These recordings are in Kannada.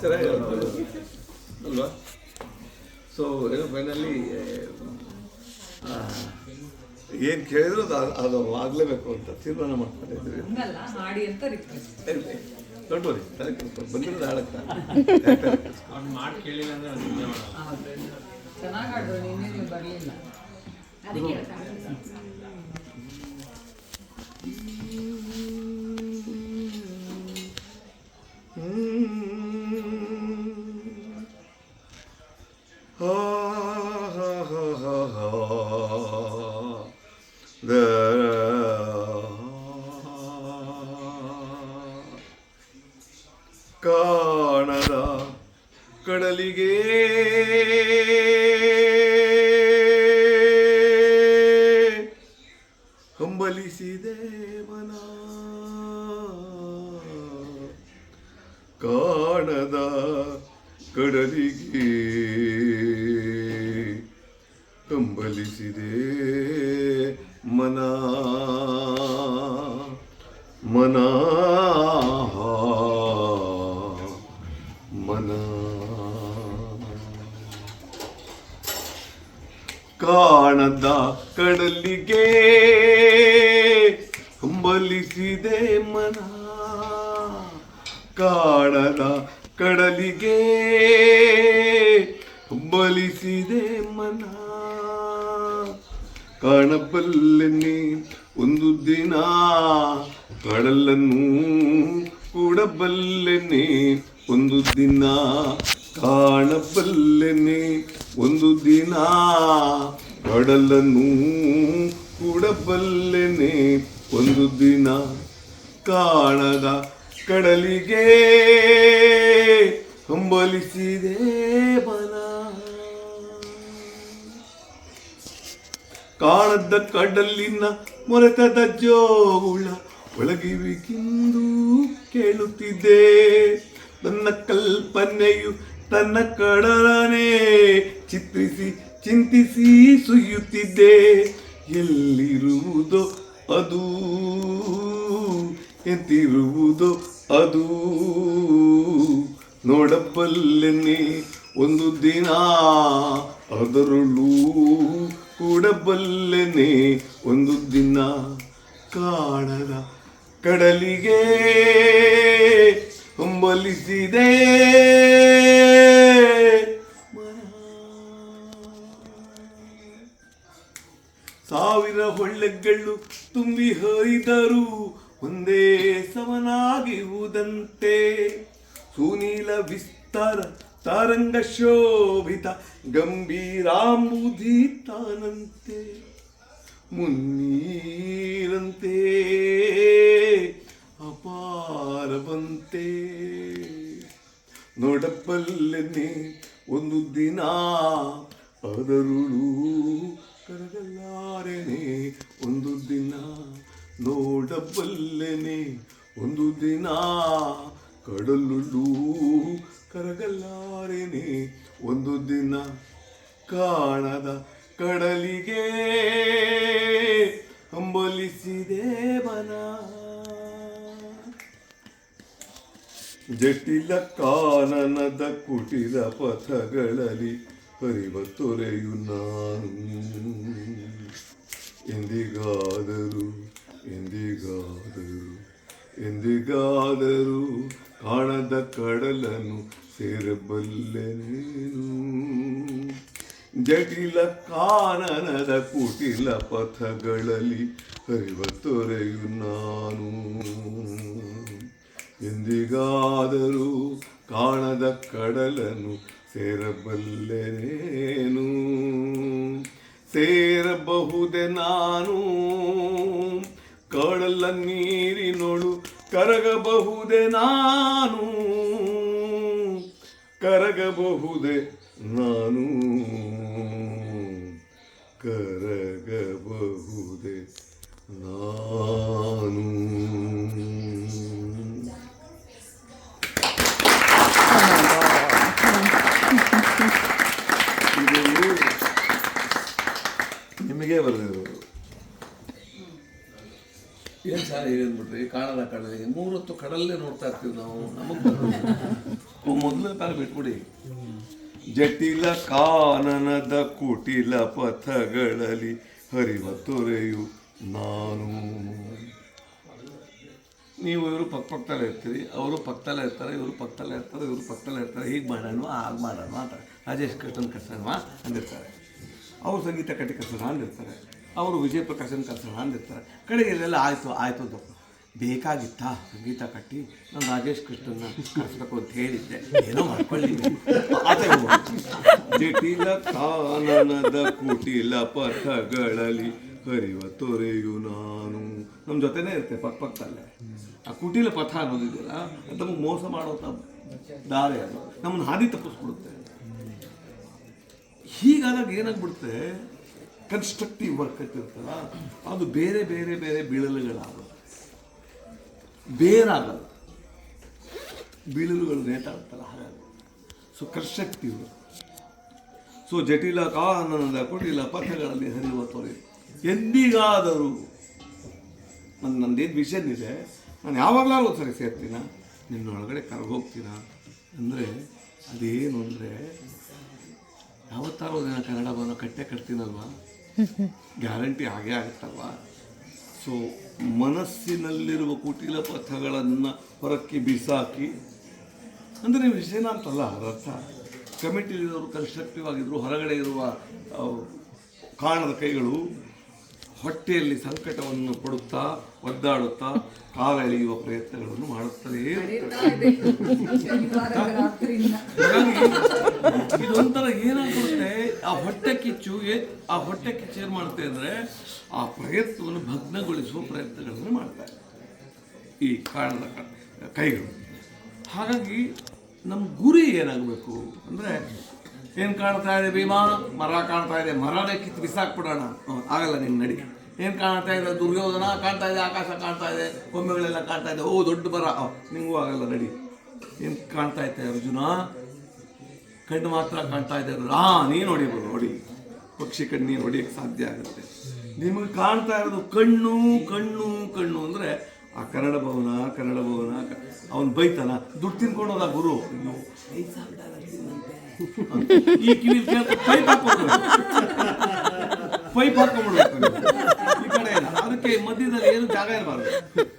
ಚೆನ್ನಾಗಿ ಅಲ್ವಾ? ಸೊ ಏನೋ ಫೈನಲಿ ಏನು ಕೇಳಿದ್ರು ಅದು ಆಗಲೇಬೇಕು ಅಂತ ತೀರ್ಮಾನ ಮಾಡ್ಕೊಂಡಿದ್ವಿ. ನೋಡ್ಬೋರಿ ತಲೆ ಕೆಡಿಸ್ಕೊಂಡು ಬಂದಿರೋದು ಹಾಳಕ್ಕ ಮಾಡಿ ಕೇಳಿಲ್ಲ ಅಂದ್ರೆ ಚೆನ್ನಾಗಿ ಆಡ್ರು, ನಿನ್ನೆ ನೀವು ಬರಲಿಲ್ಲ. ಕಾಣದ ಕಡಲಿಗೆ ಹಂಬಲಿಸಿದೆ ಮನ, ಕಾಣದ ಕಡಲಿಗೆ ಹಂಬಲಿಸಿದೆ ಮನ ಮನ ಮನ. ಕಾಣದ ಕಡಲಿಗೆ ಹಂಬಲಿಸಿದೆ ಮನ, ಕಾಣದ ಕಡಲಿಗೆ ಹಂಬಲಿಸಿದೆ ಮನ. ಕಾಣಬಲ್ಲೆನೆ ಒಂದು ದಿನ ಕಡಲನ್ನು ಕೂಡಬಲ್ಲೆನೆ ಒಂದು ದಿನ, ಕಾಣಬಲ್ಲೆನೆ ಒಂದು ದಿನ ಕಡಲನ್ನು ಕೂಡಬಲ್ಲೆನೆ ಒಂದು ದಿನ. ಕಾಣದ ಕಡಲಿಗೆ ಹಂಬಲಿಸಿದೆ ಮನ, ಕಾಣದ ಕಡಲಿನ ಮೊರೆತದ ಜೋಗುಳ ಒಳಗಿವಿಕಿಂದು ಕೇಳುತ್ತಿದ್ದೆ. ನನ್ನ ಕಲ್ಪನೆಯು ತನ್ನ ಕಡಲನೆ ಚಿತ್ರಿಸಿ ಚಿಂತಿಸಿ ಸುಯ್ಯುತ್ತಿದ್ದೆ. ಎಲ್ಲಿರುವುದೋ ಅದು, ಎಂತಿರುವುದೋ ಅದು, ನೋಡಬಲ್ಲೆನೆ ಒಂದು ದಿನ ಅದರಲ್ಲೂ ಕೂಡಬಲ್ಲೆನೆ ಒಂದು ದಿನ. ಕಾಣದ ಕಡಲಿಗೆ ಹಂಬಲಿಸಿದೆ ಮನ. ಸಾವಿರ ಹೊಳ್ಳೆಗಳು ತುಂಬಿ ಹರಿದರು ಒಂದೇ ಸಮನಾಗಿರುವುದಂತೆ. ಸುನೀಲ ವಿಸ್ತಾರ ತಾರಂಗ ಶೋಭಿತ ಗಂಭೀರಾಂಬುಧಿ ತಾನಂತೆ. ಮುನ್ನೀರಂತೆ ಅಪಾರವಂತೆ, ನೋಡಬಲ್ಲೆನೆ ಒಂದು ದಿನ ಅದರುಳು ಕರಗಲಾರೆನೆ ಒಂದು ದಿನ. ನೋಡಬಲ್ಲೆನೆ ಒಂದು ದಿನ ಕಡಲುಳು ಕರಗಲಾರೆನೆ ಒಂದು ದಿನ. ಕಾಣದ ಕಡಲಿಗೆ ಹಂಬಲಿಸಿದೆ ಮನ, ಜಟಿಲ ಕಾನನದ ಕುಟಿಲ ಪಥಗಳಲ್ಲಿ ಹರಿವ ತೊರೆಯು ನಾನು. ಎಂದಿಗಾದರೂ ಎಂದಿಗಾದರೂ ಎಂದಿಗಾದರೂ ಕಾಣದ ಕಡಲನ್ನು ಸೇರಬಲ್ಲೆನೇನು. ಜಟಿಲ ಕಾನನದ ಕುಟಿಲ ಪಥಗಳಲ್ಲಿ ಹರಿವ ತೊರೆಯು ನಾನು. ಎಂದಿಗಾದರೂ ಕಾಣದ ಕಡಲನ್ನು ಸೇರಬಲ್ಲೆನೇನು. ಸೇರಬಹುದೆ ನಾನು ಕಡಲ ನೀರಿನೊಳು, ಕರಗಬಹುದೆ ನಾನು, ಕರಗಬಹುದೆ ನಾನು, ಕರಗಬಹುದೆ ನಾನು. ನಿಮಗೆ ಬರೆದಿರೋದು ಏನು ಸರ್, ಏನಂದ್ಬಿಟ್ರಿ? ಕಾಣದ ಕಡಲಿಗೆ 3 ಹೊತ್ತು ಕಡಲ್ಲೇ ನೋಡ್ತಾ ಇರ್ತೀವಿ ನಾವು. ನಮಗೆ ಮೊದಲನೇ ಪ್ಯಾರ ಬಿಟ್ಬಿಡಿ. ಜಟಿಲ ಕಾನನದ ಕುಟಿಲ ಪಥಗಳಲ್ಲಿ ಹರಿವ ತೊರೆಯು ನಾನು. ನೀವು ಇವರು ಪಕ್ಕದಲ್ಲೇ ಇರ್ತೀರಿ, ಅವರು ಪಕ್ಕದಲ್ಲೇ ಇರ್ತಾರೆ, ಇವರು ಪಕ್ಕದಲ್ಲೇ ಇರ್ತಾರೆ, ಇವರು ಪಕ್ಕದಲ್ಲೇ ಇರ್ತಾರೆ. ಹೀಗೆ ಮಾಡೋಣ ಹಾಗೆ ಮಾಡೋಣ ಅಂತಾರೆ. ರಾಜೇಶ್ ಕೃಷ್ಣನ್ ಕರ್ಸೋಣ ಅಂದಿರ್ತಾರೆ, ಅವರು ಸಂಗೀತ ಕಟ್ಟಿ ಕರ್ಸೋಣ ಅಂದಿರ್ತಾರೆ, ಅವರು ವಿಜಯ ಪ್ರಕಾಶನ್ ಕರ್ಸೋಣ ಅಂದಿರ್ತಾರೆ. ಕಡೆಗೆಲ್ಲ ಆಯಿತು ಅಂತ ಬೇಕಾಗಿತ್ತಾ ಸಂಗೀತ ಕಟ್ಟಿ ನಾನು ರಾಜೇಶ್ ಕೃಷ್ಣನ್ನ ಕರ್ಸ್ಬೇಕು ಅಂತ ಹೇಳಿದ್ದೆ, ಏನೋ ಮಾಡ್ಕೊಳ್ಳಿ. ಜಟಿಲ ಕಾನನದ ಕುಟಿಲ ಪಥಗಳಲ್ಲಿ ಹರಿವ ತೊರೆಯು ನಾನು. ನಮ್ಮ ಜೊತೆನೇ ಇರುತ್ತೆ ಪಕ್ಕದಲ್ಲೇ. ಆ ಕುಟಿಲ ಪಥ ಅನ್ನೋದಿದೆಯಲ್ಲ, ಅದು ನಮಗೆ ಮೋಸ ಮಾಡೋಂಥ ದಾರಿ, ಅದು ನಮ್ಮನ್ನು ಹಾದಿ ತಪ್ಪಿಸ್ಬಿಡುತ್ತೆ. ಹೀಗಾದಾಗ ಏನಾಗ್ಬಿಡುತ್ತೆ, ಕನ್ಸ್ಟ್ರಕ್ಟಿವ್ ವರ್ಕ್ ಇರ್ತಲ್ಲ, ಅದು ಬೇರೆ ಬೇರೆ ಬೇರೆ ಬೀಳಲುಗಳಾಗೋದು, ಬೇರಾಗಲ್ಲ, ಬೀಳಲುಗಳು ನೇತಾಡ್ತಲ್ಲ ಹಾಗಾಗಿ. So constructive. ಸೊ ಜಟಿಲ ಕಾನನದ ಕುಟಿಲ ಪಥಗಳಲ್ಲಿ ಹರಿಯುವ ತೊರೆ ಎಂದಿಗಾದರೂ ನಂದೇನು ವಿಷನ್ ಇದೆ, ನಾನು ಯಾವಾಗಲಾದ್ರೂ ಸರಿ ಸೇರ್ತೀನ, ನಿನ್ನೊಳಗಡೆ ಕರ್ಗೋಗ್ತೀನ ಅಂದರೆ ಅದೇನು ಅಂದರೆ ಯಾವತ್ತಾರು ದಿನ ಕನ್ನಡ ಬರೋ ಕಟ್ಟೆ ಕಟ್ತೀನಲ್ವ, ಗ್ಯಾರಂಟಿ ಆಗೇ ಆಗುತ್ತಲ್ವ. ಸೊ ಮನಸ್ಸಿನಲ್ಲಿರುವ ಕುಟಿಲ ಪಥಗಳನ್ನು ಹೊರಕ್ಕೆ ಬಿಸಾಕಿ, ಅಂದರೆ ನೀವು ವಿಷಯನ ಅಂತಲ್ಲ ಅದರ ಅರ್ಥ. ಕಮಿಟಿಲಿರೋರು ಕನ್ಸ್ಟ್ರಕ್ಟಿವ್ ಆಗಿದ್ರು, ಹೊರಗಡೆ ಇರುವ ಕಾಣದ ಕೈಗಳು ಹೊಟ್ಟೆಯಲ್ಲಿ ಸಂಕಟವನ್ನು ಪಡುತ್ತಾ ಒದ್ದಾಡುತ್ತಾ ಕಾಲ ಎಳೆಯುವ ಪ್ರಯತ್ನಗಳನ್ನು ಮಾಡುತ್ತದೆ. ಇದೊಂಥರ ಏನಾಗ್ಬಿಡುತ್ತೆ, ಆ ಹೊಟ್ಟೆ ಕಿಚ್ಚು ಏನು ಮಾಡುತ್ತೆ ಅಂದರೆ ಆ ಪ್ರಯತ್ನವನ್ನು ಭಗ್ನಗೊಳಿಸುವ ಪ್ರಯತ್ನಗಳನ್ನು ಮಾಡ್ತಾರೆ ಈ ಕಾರಣದ ಕೈಗಳು. ಹಾಗಾಗಿ ನಮ್ಮ ಗುರಿ ಏನಾಗಬೇಕು ಅಂದರೆ, ಏನು ಕಾಣ್ತಾ ಇದೆ ಭೀಮಾ, ಮರ ಕಾಣ್ತಾ ಇದೆ, ಮರನೇ ಕಿತ್ತು ಬಿಸಾಕ್ಬಿಡೋಣ, ಆಗಲ್ಲ ನಿನ್ನ ನಡಿ. ಏನು ಕಾಣ್ತಾ ಇದೆ ದುರ್ಯೋಧನ, ಕಾಣ್ತಾ ಇದೆ ಆಕಾಶ ಕಾಣ್ತಾ ಇದೆ, ಕೊಂಬೆಗಳೆಲ್ಲ ಕಾಣ್ತಾ ಇದೆ, ಓ ದೊಡ್ಡ ಮರ, ನಿಂಗೂ ಆಗಲ್ಲ ನಡಿ. ಏನು ಕಾಣ್ತಾ ಇದೆ ಅರ್ಜುನ, ಕಣ್ಣು ಮಾತ್ರ ಕಾಣ್ತಾ ಇದೆ. ನೀನು ಹೊಡಿಬೋದು, ಹೊಡಿ, ಪಕ್ಷಿ ಕಣ್ಣು ನೀನು ಹೊಡಿಯೋಕ್ಕೆ ಸಾಧ್ಯ ಆಗುತ್ತೆ. ನಿಮಗೆ ಕಾಣ್ತಾ ಇರೋದು ಕಣ್ಣು ಕಣ್ಣು ಕಣ್ಣು ಅಂದರೆ ಆ ಕನ್ನಡ ಭವನ ಅವನು ಬೈತಾನ, ದುಡ್ಡು ತಿನ್ಕೊಂಡು ಹೋದ ಗುರು, ಈ ಕಿವಿ ಪೈಪ್ ಹಾಕೊಂಡ್ಬಿಡ್ಬೇಕು ಈ ಕಡೆ. ಅದಕ್ಕೆ ಮಧ್ಯದಲ್ಲಿ ಏನು ಜಾಗ ಇರಬಾರ್ದು,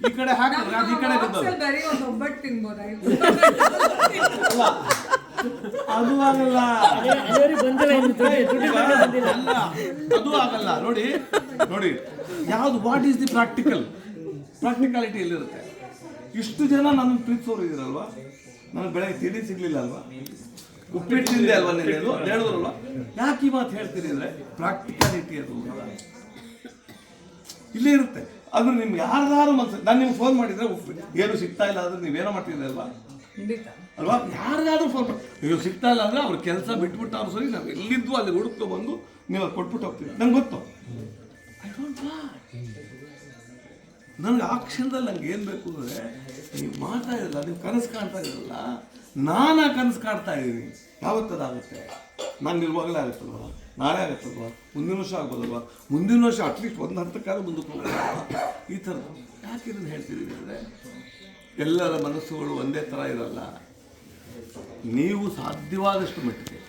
ಈ ಕಡೆ ಹಾಕಿದ್ರೆ ಅದು ಈ ಕಡೆ ಅದು ಆಗಲ್ಲ, ಅದು ಆಗಲ್ಲ. ನೋಡಿ ಯಾವುದು, ವಾಟ್ ಈಸ್ ದಿ ಪ್ರಾಕ್ಟಿಕಾಲಿಟಿ ಎಲ್ಲಿರುತ್ತೆ. ಇಷ್ಟು ಜನ ನನ್ನ ಪ್ರೀತಿಸೋರು ಇದ್ದೀರಲ್ವಾ, ನನಗೆ ಬೆಳಗ್ಗೆ ತಿಂಡಿ ಸಿಗ್ಲಿಲ್ಲ ಅಲ್ವಾ, ಉಪ್ಪಿಟ್ಟು ತಿಂದೆ ಅಲ್ವಾ ನೀನು ಹೇಳಿದ್ರಲ್ವಾ, ಯಾಕೆ ಈ ಮಾತು ಹೇಳ್ತೀರಿ ಅಂದರೆ ಪ್ರಾಕ್ಟಿಕಾಲಿಟಿ ಅದು ಇಲ್ಲೇ ಇರುತ್ತೆ. ಅದು ನಿಮ್ಗೆ ಯಾರ್ದಾರು ಮನಸ್ಸು, ನಾನು ನಿಮ್ಗೆ ಫೋನ್ ಮಾಡಿದ್ರೆ ಏನು ಸಿಗ್ತಾ ಇಲ್ಲ ಅಂದ್ರೆ ನೀವೇನೋ ಮಾಡ್ತಿದ್ದೆ ಅಲ್ವಾ ಯಾರಿಗಾದ್ರೂ ಫೋನ್ ಮಾಡಿ, ನೀವು ಸಿಗ್ತಾ ಇಲ್ಲ ಅಂದರೆ ಅವ್ರ ಕೆಲಸ ಬಿಟ್ಬಿಟ್ಟು ಅವ್ರು ಸರಿ, ನಾವು ಎಲ್ಲಿದ್ದು ಅಲ್ಲಿ ಹುಡುಕೊ ಬಂದು ನೀವು ಅದು ಕೊಟ್ಬಿಟ್ಟು ಹೋಗ್ತೀವಿ. ನಂಗೆ ಗೊತ್ತು, ಐ ಡೋಂಟ್ ವಾಂಟ್. ನನಗೆ ಆ ಕ್ಷಣದಲ್ಲಿ ನಂಗೆ ಏನು ಬೇಕು ಅಂದರೆ, ನೀವು ಮಾಡ್ತಾ ಇರಲ್ಲ, ನೀವು ಕನಸು ಕಾಣ್ತಾ ಇರಲ್ಲ, ನಾನು ಆ ಕನಸು ಕಾಡ್ತಾ ಇದ್ದೀನಿ. ಯಾವತ್ತದಾಗುತ್ತೆ, ನಾನು ಇರುವಾಗಲೇ ಆಗುತ್ತಲ್ವ, ನಾಳೆ ಆಗುತ್ತಲ್ವ, ಮುಂದಿನ ವರ್ಷ ಆಗ್ಬೋದಲ್ವ, ಮುಂದಿನ ವರ್ಷ ಅಟ್ಲೀಸ್ಟ್ ಒಂದು ಹಂತಕ್ಕಾದ್ರೂ ಮುಂದಕ್ಕೆ ಹೋಗ್ಬೋದು. ಈ ಥರದ್ದು ಯಾಕೆ ಇದನ್ನು ಹೇಳ್ತಿದ್ದೀನಿ ಅಂದರೆ, ಎಲ್ಲರ ಮನಸ್ಸುಗಳು ಒಂದೇ ಥರ ಇರಲ್ಲ. ನೀವು ಸಾಧ್ಯವಾದಷ್ಟು ಮಟ್ಟಿಗೆ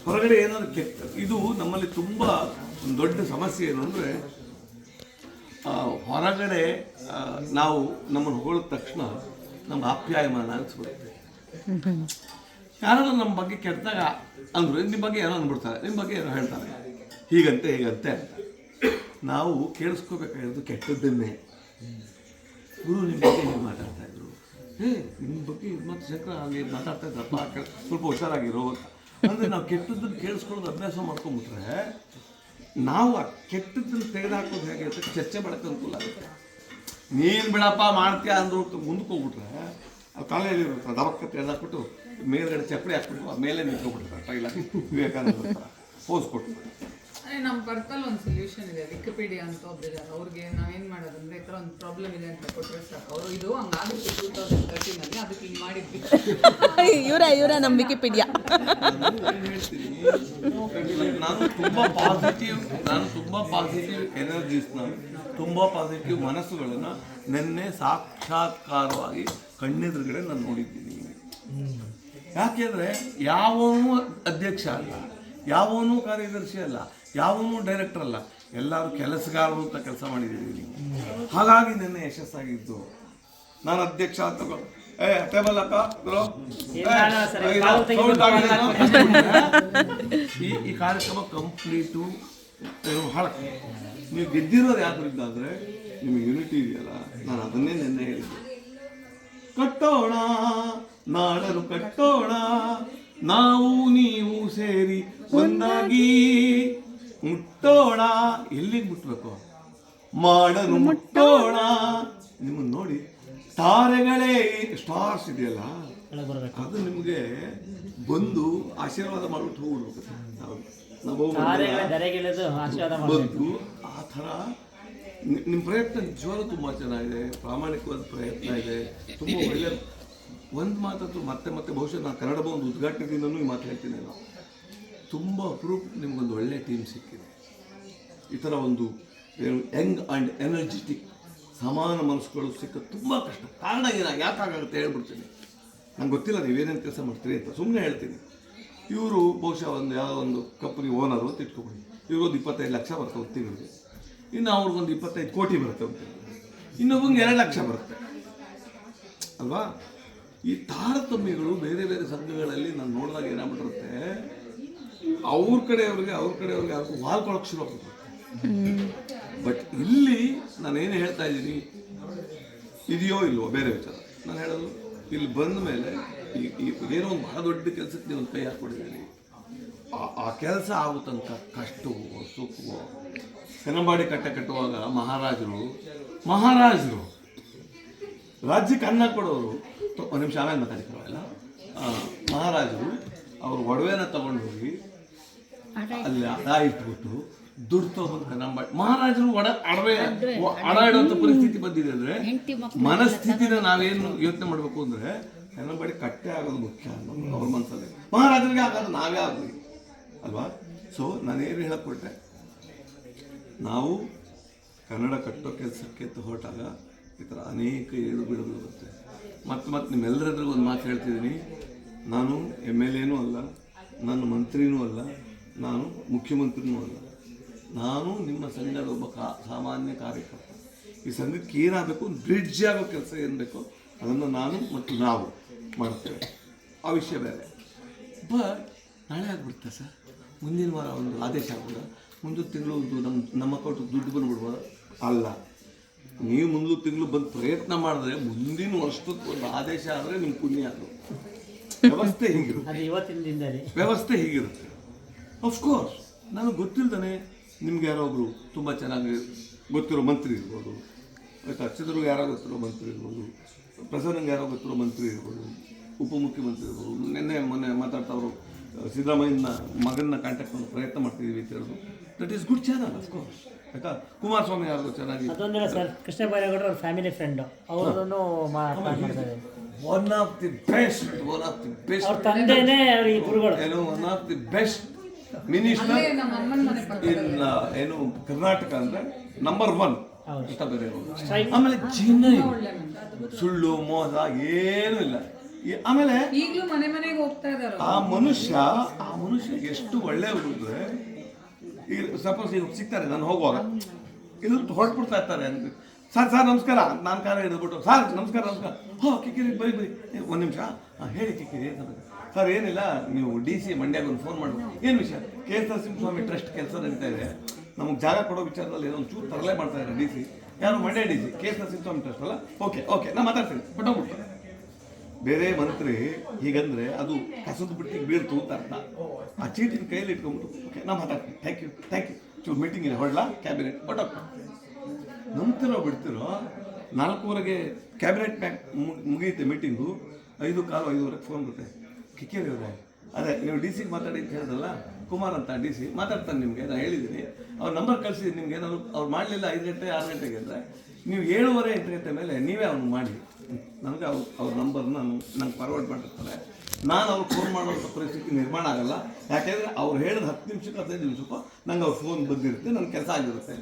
ಹೊರಗಡೆ ಏನಾದರೂ ಕೆಟ್ಟ, ಇದು ನಮ್ಮಲ್ಲಿ ತುಂಬ ಒಂದು ದೊಡ್ಡ ಸಮಸ್ಯೆ ಏನು ಅಂದರೆ, ಹೊರಗಡೆ ನಾವು ನಮ್ಮನ್ನು ಹೊಗಳಿದ ತಕ್ಷಣ ನಮ್ಗೆ ಆಪ್ಯಾಯಮಾನ ಅನಿಸ್ಬಿಡುತ್ತೆ. ಯಾರಾದ್ರೂ ನಮ್ಮ ಬಗ್ಗೆ ಕೆಟ್ಟದಾಗ ಅಂದರು, ನಿಮ್ಮ ಬಗ್ಗೆ ಏನೋ ಅಂದ್ಬಿಡ್ತಾರೆ, ನಿಮ್ಮ ಬಗ್ಗೆ ಏನೋ ಹೇಳ್ತಾರೆ, ಹೀಗಂತೆ ಅಂತ. ನಾವು ಕೇಳಿಸ್ಕೋಬೇಕಾಗಿರೋದು ಕೆಟ್ಟದ್ದನ್ನೇ. ಗುರು ನಿಮ್ಮ ಬಗ್ಗೆ ಹೇಗೆ ಮಾತಾಡ್ತಾ ಇದ್ರು, ನಿಮ್ಮ ಬಗ್ಗೆ ಮತ್ತು ಶಂಕರ ಹಾಗೆ ಮಾತಾಡ್ತಾ ಇದ್ದಪ್ಪ, ಸ್ವಲ್ಪ ಹುಷಾರಾಗಿರೋ ಅಂದರೆ ನಾವು ಕೆಟ್ಟದ್ದನ್ನು ಕೇಳಿಸ್ಕೊಳ್ಳೋದು ಅಭ್ಯಾಸ ಮಾಡ್ಕೊಂಬಿಟ್ರೆ, ನಾವು ಆ ಕೆಟ್ಟದ್ದನ್ನು ತೆಗೆದುಹಾಕೋದು ಹೇಗೆ ಅಂತ ಚರ್ಚೆ ಮಾಡೋಕ್ಕೆ ಅನುಕೂಲ ಆಗುತ್ತೆ. ನೀನು ಬಿಡಪ್ಪ ಮಾಡ್ತೀಯ ಅಂದ್ರು ಮುಂದಕ್ಕೆ ಹೋಗ್ಬಿಟ್ರೆ, ಆ ತಲೆಯಲ್ಲಿರುತ್ತೆ ದವಕ್ಕ ತೆಗೆದಾಕ್ಬಿಟ್ಟು ಮೇಲ್ಗಡೆ ಚಪ್ಪಡಿ ಹಾಕ್ಬಿಟ್ಟು ಮೇಲೆ ನಿಂತ್ಕೊಬಿಡ್ತಾರೆ ಟೈಲ ವಿವೇಕಾನಂದ ಪೋಸ್ ಕೊಟ್ಟು. ನಮ್ಮ ಪರ್ಕಲ್ ಒಂದು ಸೊಲ್ಯೂಷನ್ ಇದೆ, ವಿಕಿಪೀಡಿಯಾ ಅಂತ ಒಬ್ಬಿದ್ದಾರೆ, ಅವ್ರಿಗೆ ನಾವೇನು ಮಾಡೋದಂದ್ರೆ ಈ ಥರ ಒಂದು ಪ್ರಾಬ್ಲಮ್ ಇದೆ ಅಂತ ಕೊಟ್ಟರೆ ಸಾಕು, ಅವರು ಇದು ಹಂಗಾಗುತ್ತೆ 2013 ಅದಕ್ಕೆ ಹಿಂಗೆ ಮಾಡಿದ್ವಿ. ಇವರ ನಮ್ಮ ವಿಕಿಪೀಡಿಯಾ. ನಾನು ತುಂಬ ಪಾಸಿಟಿವ್ ಎನರ್ಜೀಸ್, ತುಂಬ ಪಾಸಿಟಿವ್ ಮನಸ್ಸುಗಳನ್ನು ನಿನ್ನೆ ಸಾಕ್ಷಾತ್ಕಾರವಾಗಿ ಕಣ್ಣೆದುರುಗಡೆ ನಾನು ನೋಡಿದ್ದೀನಿ. ಯಾಕೆಂದರೆ ಯಾವನೂ ಅಧ್ಯಕ್ಷ ಅಲ್ಲ, ಯಾವನೂ ಕಾರ್ಯದರ್ಶಿ ಅಲ್ಲ, ಯಾವನೂ ಡೈರೆಕ್ಟರ್ ಅಲ್ಲ, ಎಲ್ಲರೂ ಕೆಲಸಗಾರರು ಅಂತ ಕೆಲಸ ಮಾಡಿದ್ದೀವಿ. ಹಾಗಾಗಿ ನಿನ್ನೆ ಯಶಸ್ಸಾಗಿದ್ದು. ನಾನು ಅಧ್ಯಕ್ಷ ಅಂತ ಟೇಬಲ್ ಅಕ್ಕ ಈ ಕಾರ್ಯಕ್ರಮ ಕಂಪ್ಲೀಟು ಹಾಳ. ನೀವು ಗೆದ್ದಿರೋದು ಯಾವ್ದ್ರಿಂದ ಅಂದರೆ ನಿಮಗೆ ಯೂನಿಟಿ ಇದೆಯಲ್ಲ, ನಾನು ಅದನ್ನೇ ನಿನ್ನೆ ಹೇಳಿದ್ದೆ. ಕಟ್ಟೋಣ ನಾಡಲು ಕಟ್ಟೋಣ, ನಾವು ನೀವು ಸೇರಿ ಒಂದಾಗಿ ಮುಟ್ಟೋಣ. ಎಲ್ಲಿಗೆ ಮುಟ್ಟಬೇಕು? ಮಾಡಲು ಮುಟ್ಟೋಣ. ನಿಮ್ಮನ್ನು ನೋಡಿ ತಾರೆಗಳೇ, ಸ್ಟಾರ್ಸ್ ಇದೆಯಲ್ಲ, ಅದು ನಿಮಗೆ ಬಂದು ಆಶೀರ್ವಾದ ಮಾಡ್ಬಿಟ್ಟು ಹೋಗ್ಬಿಡ್ಬೇಕು. ನಾವು ಬಂದು ಆ ಥರ ನಿಮ್ಮ ಪ್ರಯತ್ನ ನಿಜವಾಗ್ಲೂ ತುಂಬ ಚೆನ್ನಾಗಿದೆ, ಪ್ರಾಮಾಣಿಕವಾದ ಪ್ರಯತ್ನ ಇದೆ, ತುಂಬ ಒಳ್ಳೆಯ. ಒಂದು ಮಾತಂತೂ ಮತ್ತೆ ಮತ್ತೆ ಬಹುಶಃ ನಾನು ಕನ್ನಡ ಭವನದ ಉದ್ಘಾಟನೆ ದಿನವೂ ಈ ಮಾತು ಹೇಳ್ತೀನಿ. ನಾನು ತುಂಬ ಅಪರೂಪ ನಿಮ್ಗೊಂದು ಒಳ್ಳೆ ಟೀಮ್ ಸಿಕ್ಕಿದೆ. ಈ ಥರ ಒಂದು ಯಂಗ್ ಆ್ಯಂಡ್ ಎನರ್ಜೆಟಿಕ್ ಸಮಾನ ಮನಸ್ಸುಗಳು ಸಿಕ್ಕೋದು ತುಂಬ ಕಷ್ಟ. ಕಾರಣ ಯಾಕಾಗುತ್ತೆ ಹೇಳ್ಬಿಡ್ತೀನಿ. ನಂಗೆ ಗೊತ್ತಿಲ್ಲ ನೀವೇನೇನು ಕೆಲಸ ಮಾಡ್ತೀರಿ ಅಂತ, ಸುಮ್ಮನೆ ಹೇಳ್ತೀನಿ. ಇವರು ಬಹುಶಃ ಯಾವುದೋ ಒಂದು ಕಂಪನಿ ಓನರು ಅಂತ ಇಟ್ಕೊಬಿಡಿ. ಇವ್ರಿಗೊಂದು 25 ಲಕ್ಷ ಬರ್ತವೆ ತಿಂಗಳಿಗೆ, ಇನ್ನು ಅವ್ರಿಗೊಂದು 25 ಕೋಟಿ ಬರುತ್ತೆ ಅಂತ, ಇನ್ನೊಬ್ಬಂಗೆ 2 ಲಕ್ಷ ಬರುತ್ತೆ ಅಲ್ವಾ? ಈ ತಾರತಮ್ಯಗಳು ಬೇರೆ ಬೇರೆ ಸಂಘಗಳಲ್ಲಿ ನಾನು ನೋಡಿದಾಗ ಏನಾಗ್ಬಿಟ್ಟಿರುತ್ತೆ, ಅವ್ರ ಕಡೆಯವ್ರಿಗೆ ಅವ್ರಿಗೆ ವಾಲ್ಕೊಳಕ್ಕೆ ಶುರು ಆಗ್ಬಿಟ್ಟು. ಬಟ್ ಇಲ್ಲಿ ನಾನೇನು ಹೇಳ್ತಾ ಇದ್ದೀನಿ, ಇದೆಯೋ ಇಲ್ವೋ ಬೇರೆ ವಿಚಾರ. ನಾನು ಹೇಳೋದು, ಇಲ್ಲಿ ಬಂದ ಮೇಲೆ ಏನೋ ಒಂದು ಬಹಳ ದೊಡ್ಡ ಕೆಲಸಕ್ಕೆ ನೀವು ಒಂದು ಕೈ ಹಾಕ್ಬಿಟ್ಟಿದ್ದೀನಿ. ಆ ಕೆಲಸ ಆಗೋ ತನಕ ಕಷ್ಟವೋ ಸುಖವೋ. ಕನ್ನಂಬಾಡಿ ಕಟ್ಟುವಾಗ ಮಹಾರಾಜರು ರಾಜ್ಯಕ್ಕೆ ಅನ್ನ ಕೊಡೋರು, ಒಂದು ನಿಮಿಷ ಆಮೇಲೆ ಮಾತಾಡ್ತಾರಲ್ಲ, ಮಹಾರಾಜರು ಅವರು ಒಡವೆನ ತಗೊಂಡು ಹೋಗಿ ಅಲ್ಲಿ ಅಡ ಇಟ್ಬಿಟ್ಟು ದುಡ್ಡು ತಗೊಂಡು ಕನ್ನಂಬಾಡಿ ಮಹಾರಾಜರು ಅಡ ಇಡುವಂಥ ಪರಿಸ್ಥಿತಿ ಬಂದಿದೆ. ಅಂದರೆ ಮನಸ್ಥಿತಿನ ನಾವೇನು ಯೋಚನೆ ಮಾಡಬೇಕು ಅಂದರೆ, ಕನ್ನಂಬಾಡಿ ಕಟ್ಟೆ ಆಗೋದು ಮುಖ್ಯ ಅನ್ನೋದು ಅವ್ರ ಮನಸ್ಸಲ್ಲಿ. ಮಹಾರಾಜರಿಗೆ ಆಗೋದು ನಾವೇ ಆಗಲಿ ಅಲ್ವಾ? ಸೊ ನಾನೇನು ಹೇಳಕ್ಕೊಟ್ಟೆ, ನಾವು ಕನ್ನಡ ಕಟ್ಟೋ ಕೆಲಸಕ್ಕೆ ಹೊರಟಾಗ ಈ ಥರ ಅನೇಕ ಏಳು ಬೀಳುಗಳು ಬರುತ್ತೆ. ಮತ್ತೆ ನಿಮ್ಮೆಲ್ಲರಿಗೂ ಒಂದು ಮಾತು ಹೇಳ್ತಿದ್ದೀನಿ, ನಾನು MLAನೂ ಅಲ್ಲ, ನಾನು ಮಂತ್ರಿನೂ ಅಲ್ಲ, ನಾನು ಮುಖ್ಯಮಂತ್ರಿನೂ ಅಲ್ಲ, ನಾನು ನಿಮ್ಮ ಸಂಘದ ಒಬ್ಬ ಸಾಮಾನ್ಯ ಕಾರ್ಯಕರ್ತ. ಈ ಸಂಘಕ್ಕೆ ಏನಾಗಬೇಕು, ಬ್ರಿಡ್ಜ್ ಆಗೋ ಕೆಲಸ ಏನು ಬೇಕೋ ಅದನ್ನು ನಾನು ಮತ್ತು ನಾವು ಮಾಡ್ತೇವೆ. ಆ ವಿಷಯ ಬೇರೆ. ಬಟ್ ನಾಳೆ ಆಗ್ಬಿಡ್ತಾ ಸರ್, ಮುಂದಿನ ವಾರ ಒಂದು ಆದೇಶ ಆಗ್ಬೋದ, ಮುಂದಿನ ತಿಂಗಳು ಒಂದು ನಮ್ಮ ಅಕೌಂಟಿಗೆ ದುಡ್ಡು ಬಂದುಬಿಡ್ಬೋದ? ಅಲ್ಲ, ನೀವು ಮುಂದಿನ ತಿಂಗಳು ಬಂದು ಪ್ರಯತ್ನ ಮಾಡಿದ್ರೆ ಮುಂದಿನ ವರ್ಷಕ್ಕೆ ಒಂದು ಆದೇಶ ಆದರೆ ನಿಮ್ಮ ಪುಣ್ಯ. ಅದು ವ್ಯವಸ್ಥೆ ಹೀಗಿರುತ್ತೆ. ಅಫ್ಕೋರ್ಸ್ ನನಗೆ ಗೊತ್ತಿಲ್ದಾನೆ ನಿಮ್ಗೆ ಯಾರೋ ಒಬ್ಬರು ತುಂಬ ಚೆನ್ನಾಗಿ ಗೊತ್ತಿರೋ ಮಂತ್ರಿ ಇರ್ಬೋದು, ಆಯ್ತಾ, ಚಿತ್ರದುರ್ಗ ಯಾರೋ ಗೊತ್ತಿರೋ ಮಂತ್ರಿ ಇರ್ಬೋದು, ಪ್ರಸನ್ನಂಗೆ ಯಾರೋ ಗೊತ್ತಿರೋ ಮಂತ್ರಿ ಇರ್ಬೋದು, ಉಪಮುಖ್ಯಮಂತ್ರಿ ಇರ್ಬೋದು. ಮೊನ್ನೆ ಮಾತಾಡ್ತಾವರು ಸಿದ್ದರಾಮಯ್ಯನ ಮಗನ ಕಾಂಟ್ಯಾಕ್ಟ್ ಮಾಡೋ ಪ್ರಯತ್ನ ಮಾಡ್ತಿದ್ದೀವಿ ಅಂತ ಹೇಳೋದು, that is good channel of course. ಆಯ್ತಾ, ಕುಮಾರಸ್ವಾಮಿ ಯಾರು ಚೆನ್ನಾಗಿ ಅದೊಂದಿಲ್ಲ ಸರ್, ಕೃಷ್ಣ ಬೈರೇಗೌಡರು ಅವ್ರ ಫ್ಯಾಮಿಲಿ ಫ್ರೆಂಡು, ಅವರನ್ನು ಮಾಡ್ತಾರೆ. ಒನ್ ಆಫ್ ದಿ ಬೆಸ್ಟ್ ಅವ್ರ ತಂದೆನೇ ಅವ್ರಿಗೆ ಗುರುಗಳು. ಏನು one of the best minister ಏನು ಕರ್ನಾಟಕ ಅಂದರೆ ನಂಬರ್ 1 ಕೃಷ್ಣ ಬೈರೇಗೌಡ. ಆಮೇಲೆ ಸುಳ್ಳು ಮೋಸ ಏನೂ ಇಲ್ಲ. ಆಮೇಲೆ ಈಗಲೂ ಮನೆಗೆ ಹೋಗ್ತಾ ಇದ್ದಾರೆ. ಆ ಮನುಷ್ಯ ಎಷ್ಟು ಒಳ್ಳೆಯವರು ಅಂದರೆ, ಈಗ ಸಪೋಸ್ ಈಗ ಸಿಗ್ತಾರೆ, ನಾನು ಹೋಗುವಾಗ ಇದು ಹೊರಟ್ಬಿಡ್ತಾ ಇರ್ತಾರೆ ಅಂತ, ಸರ್ ನಮಸ್ಕಾರ, ನಾನು ಕಾರ ಹಿಡಿದ್ಬಿಟ್ಟು ಸರ್ ನಮಸ್ಕಾರ ಕಿಕ್ಕಿರಿ ಬರೀ ಒಂದು ನಿಮಿಷ ಹೇಳಿ ಕಿಕ್ಕಿರಿ ಅಂತ. ಸರ್ ಏನಿಲ್ಲ, ನೀವು DC ಮಂಡ್ಯಾಗ ಒಂದು ಫೋನ್ ಮಾಡಿ, ಏನು ವಿಷಯ, KS ನರಸಿಂಹಸ್ವಾಮಿ ಟ್ರಸ್ಟ್ ಕೆಲಸ ನಡೀತಾ ಇದೆ, ನಮಗೆ ಜಾಗ ಕೊಡೋ ವಿಚಾರದಲ್ಲಿ ಏನೋ ಒಂದು ಚೂರು ತರಲೆ ಮಾಡ್ತಾ ಇದ್ದಾರೆ DC, ಯಾರು Mandya DC KS Narasimhaswamy trust ಅಲ್ಲ, ಓಕೆ ನಾನು ಮಾತಾಡ್ತೀನಿ ಬಿಟ್ಟೋಗ್ಬಿಡ್ತಾರೆ. ಬೇರೆ ಮಂತ್ರಿ ಹೀಗಂದ್ರೆ ಅದು ಕಸದ ಬಿಟ್ಟಿಗೆ ಬೀಳ್ತು ಅಂತ ಅರ್ಥ. ಆ ಚೀಟಿನ ಕೈಯಲ್ಲಿ ಇಟ್ಕೊಂಡ್ಬಿಟ್ಟು ಓಕೆ ನಾನು ಮಾತಾಡ್ತೀನಿ, ಥ್ಯಾಂಕ್ ಯು ಚೂರು ಮೀಟಿಂಗ್ ಇದೆ ಹೊರಡ್ಲಾ ಕ್ಯಾಬಿನೆಟ್ ಹೊಟ್ಟೋಗ್ತಾ ನಂಬ್ತಿರೋ ಬಿಡ್ತಿರೋ. 4:15 ಕ್ಯಾಬಿನೆಟ್ ಮುಗಿಯುತ್ತೆ ಮೀಟಿಂಗು, 5:15 ಫೋನ್ ಬರುತ್ತೆ, ಕಿಕ್ಕೇರಿ ಅವರೇ ಅದೇ ನೀವು DC ಮಾತಾಡಿ ಅಂತ ಹೇಳಿದ್ರಲ್ಲ, ಕುಮಾರ್ ಅಂತ DC ಮಾತಾಡ್ತಾನೆ, ನಿಮಗೆ ನಾನು ಹೇಳಿದ್ದೀನಿ, ಅವ್ರ ನಂಬರ್ ಕಳಿಸಿದ್ದೀನಿ ನಿಮ್ಗೆ. ಏನಾದ್ರು ಅವ್ರು ಮಾಡಲಿಲ್ಲ 5 ಗಂಟೆ 6 ಗಂಟೆಗೆ ಅಂದರೆ ನೀವು 7:30 8 ಗಂಟೆ ಮೇಲೆ ನೀವೇ ಅವ್ನು ಮಾಡಿ ನನಗೆ ಅವ್ರ ನಂಬರ್ನ ನಂಗೆ ಫಾರ್ವರ್ಡ್ ಮಾಡಿರ್ತಾರೆ. ನಾನು ಅವ್ರಿಗೆ ಫೋನ್ ಮಾಡೋಂಥ ಪರಿಸ್ಥಿತಿ ನಿರ್ಮಾಣ ಆಗಲ್ಲ, ಯಾಕೆಂದರೆ ಅವ್ರು ಹೇಳಿದ 10 ನಿಮಿಷಕ್ಕೆ 15 ನಿಮಿಷಕ್ಕೂ ನಂಗೆ ಅವ್ರ ಫೋನ್ ಬಂದಿರುತ್ತೆ, ನನ್ನ ಕೆಲಸ ಆಗಿರುತ್ತೆ.